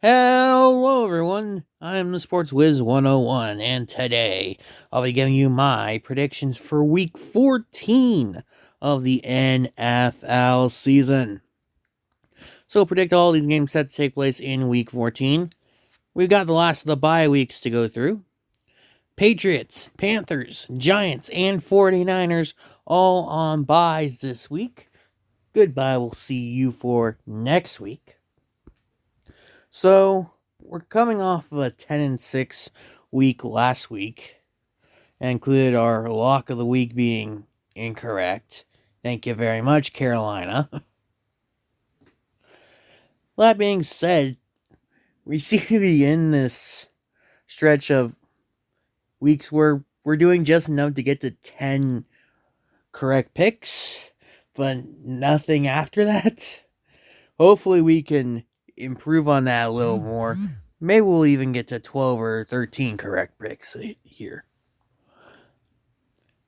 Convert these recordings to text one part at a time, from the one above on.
Hello, everyone. I'm the Sports Wiz 101, and today I'll be giving you my predictions for Week 14 of the NFL season. So, predict all these games set to take place in Week 14. We've got the last of the bye weeks to go through. Patriots, Panthers, Giants, and 49ers all on byes this week. Goodbye. We'll see you for next week. So, we're coming off of a 10-6 week last week, and included our lock of the week being incorrect. Thank you very much, Carolina. That being said, we seem to be in this stretch of weeks where we're doing just enough to get to 10 correct picks, but nothing after that. Hopefully we can improve on that a little more. Maybe we'll even get to 12 or 13 correct picks here.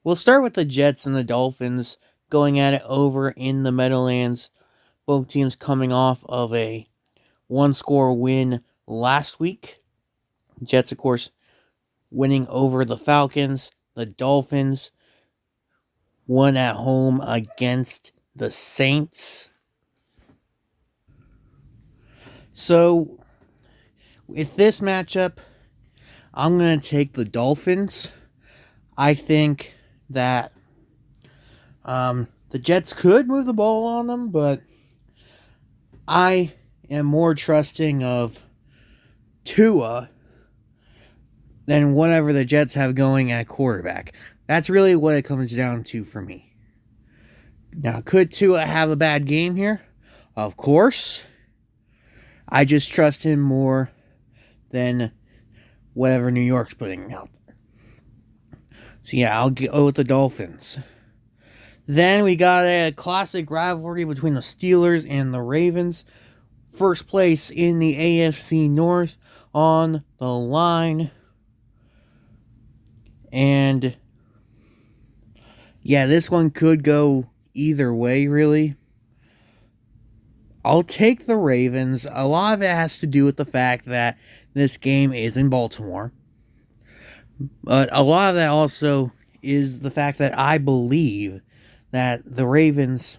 We'll start with the Jets and the Dolphins going at it over in the Meadowlands. Both teams coming off of a one-score win last week. Jets, of course, winning over the Falcons. The Dolphins won at home against the Saints. So, with this matchup, I'm going to take the Dolphins. I think that the Jets could move the ball on them, but I am more trusting of Tua than whatever the Jets have going at quarterback. That's really what it comes down to for me. Now, could Tua have a bad game here? Of course. I just trust him more than whatever New York's putting out there. So yeah, I'll go with the Dolphins. Then we got a classic rivalry between the Steelers and the Ravens. First place in the AFC North on the line. And yeah, this one could go either way, really. I'll take the Ravens. A lot of it has to do with the fact that this game is in Baltimore. But a lot of that also is the fact that I believe that the Ravens,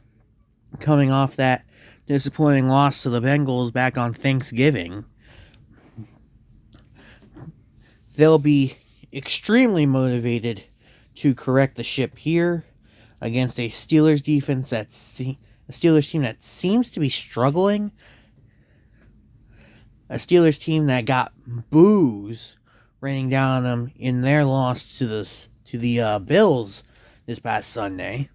coming off that disappointing loss to the Bengals back on Thanksgiving, they'll be extremely motivated to correct the ship here against a Steelers defense a Steelers team that seems to be struggling. A Steelers team that got boos raining down on them in their loss to the Bills this past Sunday.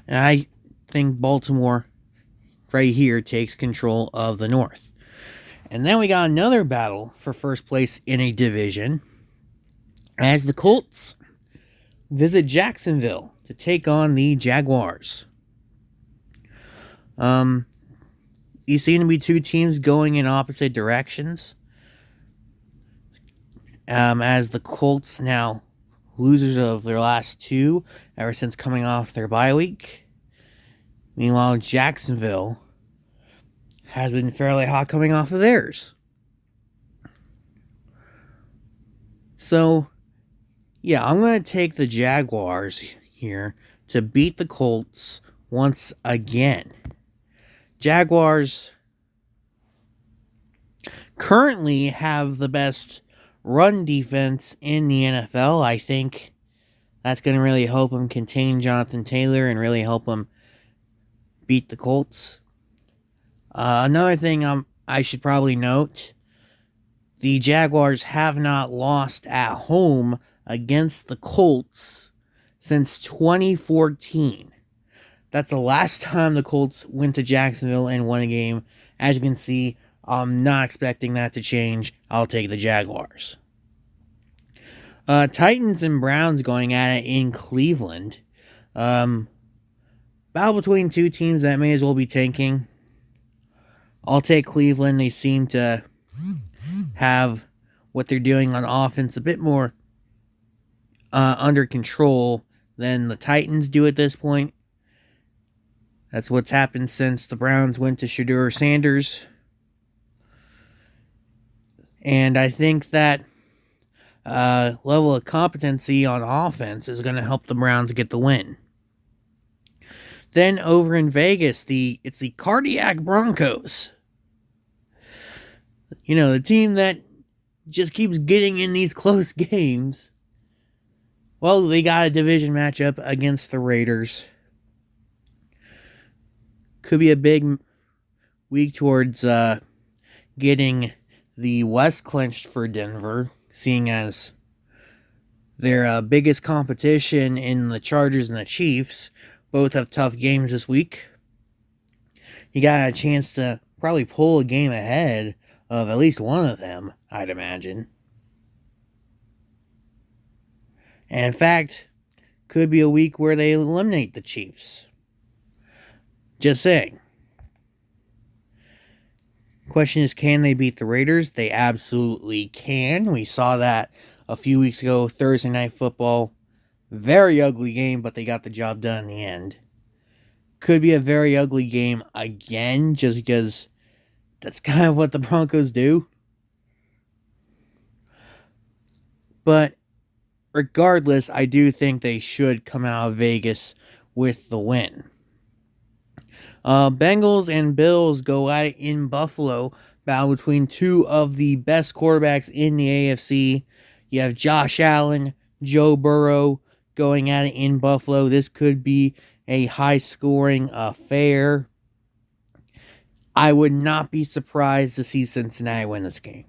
And I think Baltimore right here takes control of the North. And then we got another battle for first place in a division as the Colts visit Jacksonville to take on the Jaguars. You seem to be two teams going in opposite directions. As the Colts now losers of their last two ever since coming off their bye week. Meanwhile, Jacksonville has been fairly hot coming off of theirs. So, yeah, I'm going to take the Jaguars here to beat the Colts once again. Jaguars currently have the best run defense in the NFL. I think that's going to really help them contain Jonathan Taylor and really help them beat the Colts. Another thing I should probably note, the Jaguars have not lost at home against the Colts since 2014. That's the last time the Colts went to Jacksonville and won a game. As you can see, I'm not expecting that to change. I'll take the Jaguars. Titans and Browns going at it in Cleveland. Battle between two teams that may as well be tanking. I'll take Cleveland. They seem to have what they're doing on offense a bit more under control than the Titans do at this point. That's what's happened since the Browns went to Shedeur Sanders. And I think that level of competency on offense is going to help the Browns get the win. Then over in Vegas, it's the Cardiac Broncos. You know, the team that just keeps getting in these close games. Well, they got a division matchup against the Raiders. Could be a big week towards getting the West clinched for Denver, seeing as their biggest competition in the Chargers and the Chiefs both have tough games this week. You got a chance to probably pull a game ahead of at least one of them, I'd imagine. And in fact, could be a week where they eliminate the Chiefs. Just saying. Question is, can they beat the Raiders? They absolutely can. We saw that a few weeks ago, Thursday Night Football. Very ugly game, but they got the job done in the end. Could be a very ugly game again, just because that's kind of what the Broncos do. But regardless, I do think they should come out of Vegas with the win. Bengals and Bills go at it in Buffalo. Battle between two of the best quarterbacks in the AFC. You have Josh Allen, Joe Burrow going at it in Buffalo. This could be a high-scoring affair. I would not be surprised to see Cincinnati win this game.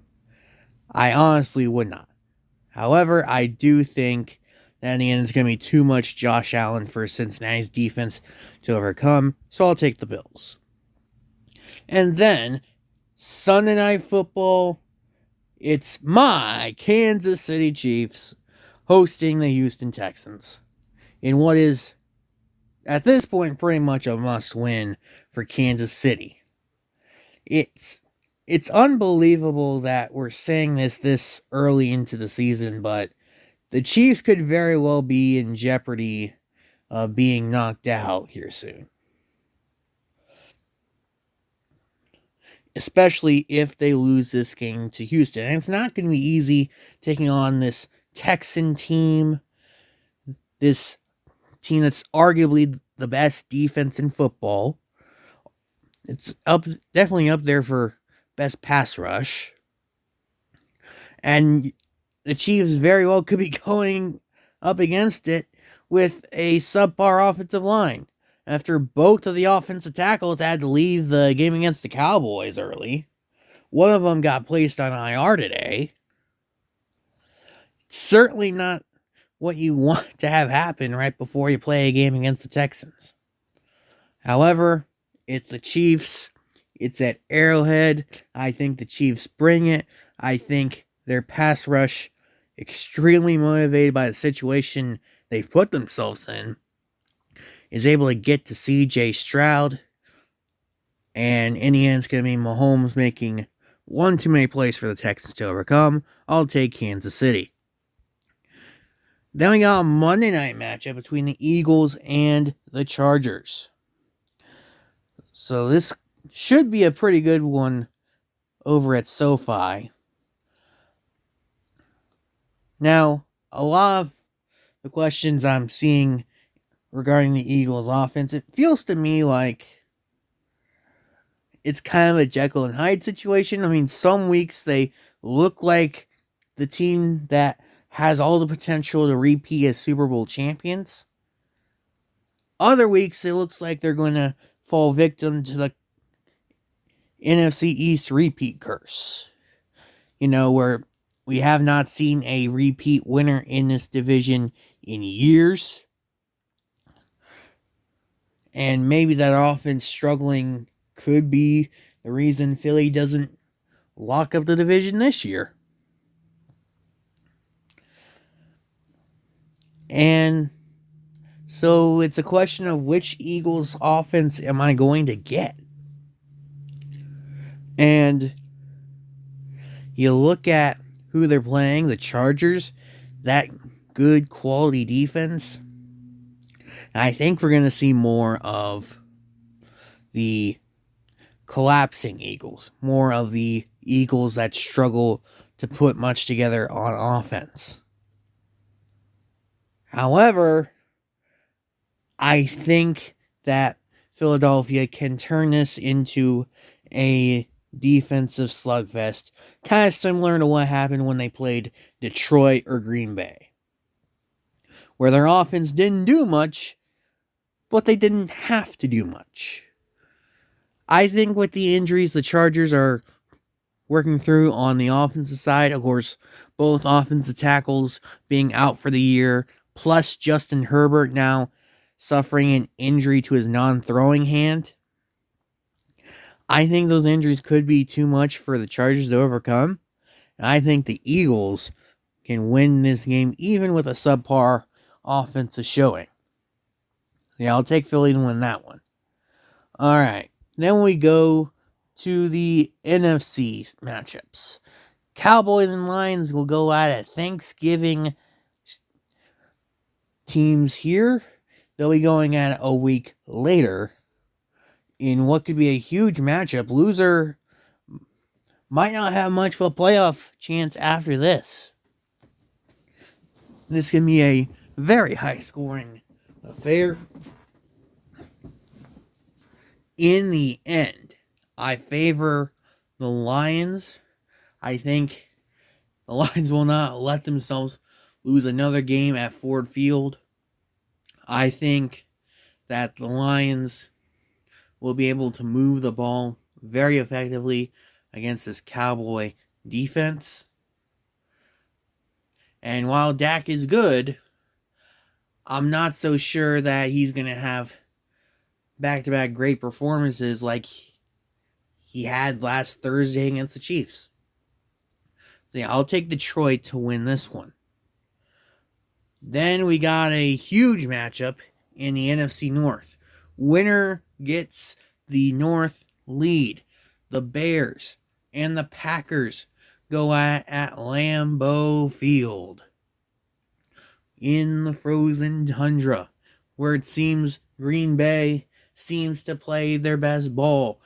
I honestly would not. However, I do think that in the end it's going to be too much Josh Allen for Cincinnati's defense to overcome, so I'll take the Bills. And then, Sunday Night Football, it's my Kansas City Chiefs hosting the Houston Texans in what is, at this point, pretty much a must-win for Kansas City. It's unbelievable that we're saying this early into the season, but the Chiefs could very well be in jeopardy of being knocked out here soon. Especially if they lose this game to Houston. And it's not going to be easy taking on this Texan team. This team that's arguably the best defense in football. It's definitely up there for best pass rush. And the Chiefs very well could be going up against it with a subpar offensive line. After both of the offensive tackles had to leave the game against the Cowboys early. One of them got placed on IR today. Certainly not what you want to have happen right before you play a game against the Texans. However, it's the Chiefs. It's at Arrowhead. I think the Chiefs bring it. I think their pass rush, extremely motivated by the situation they've put themselves in, is able to get to C.J. Stroud. And in the end, it's going to be Mahomes making one too many plays for the Texans to overcome. I'll take Kansas City. Then we got a Monday night matchup between the Eagles and the Chargers. So this should be a pretty good one over at SoFi. Now, a lot of the questions I'm seeing regarding the Eagles offense, it feels to me like it's kind of a Jekyll and Hyde situation. I mean, some weeks they look like the team that has all the potential to repeat as Super Bowl champions. Other weeks, it looks like they're going to fall victim to the NFC East repeat curse. You know, where we have not seen a repeat winner in this division in years. And maybe that offense struggling could be the reason Philly doesn't lock up the division this year. And so it's a question of which Eagles offense am I going to get? And you look at who they're playing, the Chargers, that good quality defense. I think we're going to see more of the collapsing Eagles, more of the Eagles that struggle to put much together on offense. However, I think that Philadelphia can turn this into a defensive slugfest, kind of similar to what happened when they played Detroit or Green Bay, where their offense didn't do much, but they didn't have to do much. I think with the injuries the Chargers are working through on the offensive side, of course, both offensive tackles being out for the year, plus Justin Herbert now suffering an injury to his non-throwing hand. I think those injuries could be too much for the Chargers to overcome. And I think the Eagles can win this game even with a subpar offensive showing. Yeah, I'll take Philly to win that one. All right. Then we go to the NFC matchups. Cowboys and Lions will go at it. Thanksgiving teams here. They'll be going at it a week later in what could be a huge matchup. Loser might not have much of a playoff chance after this. This can be a very high-scoring affair. In the end, I favor the Lions. I think the Lions will not let themselves lose another game at Ford Field. I think that the Lions will be able to move the ball very effectively against this Cowboy defense. And while Dak is good, I'm not so sure that he's going to have back-to-back great performances like he had last Thursday against the Chiefs. So yeah, I'll take Detroit to win this one. Then we got a huge matchup in the NFC North. Winner gets the North lead. The Bears and the Packers go at Lambeau Field in the frozen tundra, where it seems Green Bay seems to play their best ball.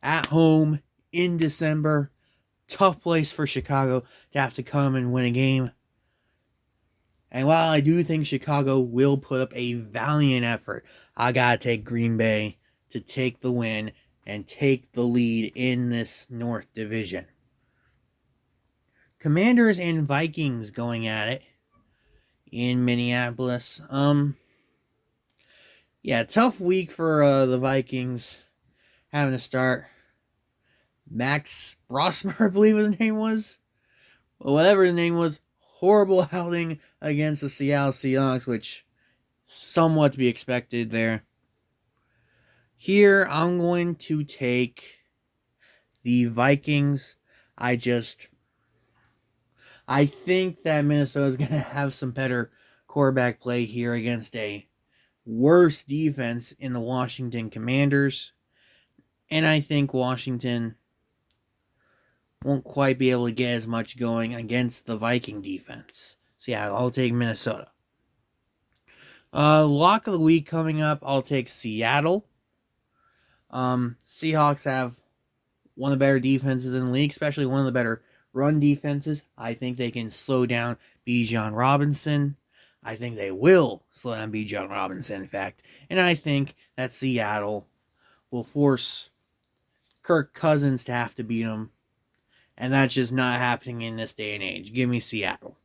At home in December, tough place for Chicago to have to come and win a game. And while I do think Chicago will put up a valiant effort, I gotta take Green Bay to take the win and take the lead in this North Division. Commanders and Vikings going at it in Minneapolis. Yeah, tough week for the Vikings having to start. Max Brosmer, I believe his name was. Well, whatever his name was, horrible outing against the Seattle Seahawks, which somewhat to be expected there. Here, I'm going to take the Vikings. I think that Minnesota is going to have some better quarterback play here against a worse defense in the Washington Commanders. And I think Washington won't quite be able to get as much going against the Viking defense. So yeah, I'll take Minnesota. Lock of the week coming up, I'll take Seattle. Seahawks have one of the better defenses in the league, especially one of the better run defenses. I think they can slow down Bijan Robinson. I think they will slow down Bijan Robinson, in fact. And I think that Seattle will force Kirk Cousins to have to beat them. And that's just not happening in this day and age. Give me Seattle.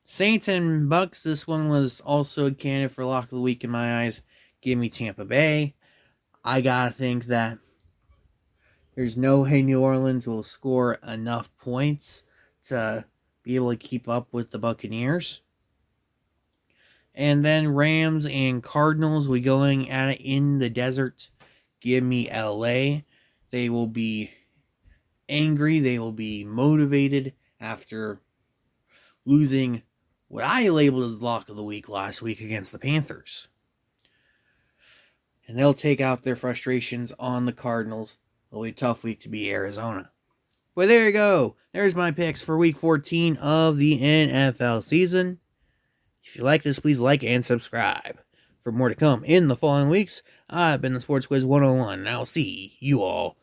Saints and Bucks, this one was also a candidate for lock of the week in my eyes. Give me Tampa Bay. I gotta think that there's no way New Orleans will score enough points to be able to keep up with the Buccaneers. And then Rams and Cardinals, we going at it in the desert. Give me LA. They will be angry. They will be motivated after losing what I labeled as lock of the week last week against the Panthers. And they'll take out their frustrations on the Cardinals. It'll be a tough week to beat Arizona. But there you go. There's my picks for week 14 of the NFL season. If you like this, please like and subscribe. For more to come in the following weeks, I've been the Sports Quiz 101, and I'll see you all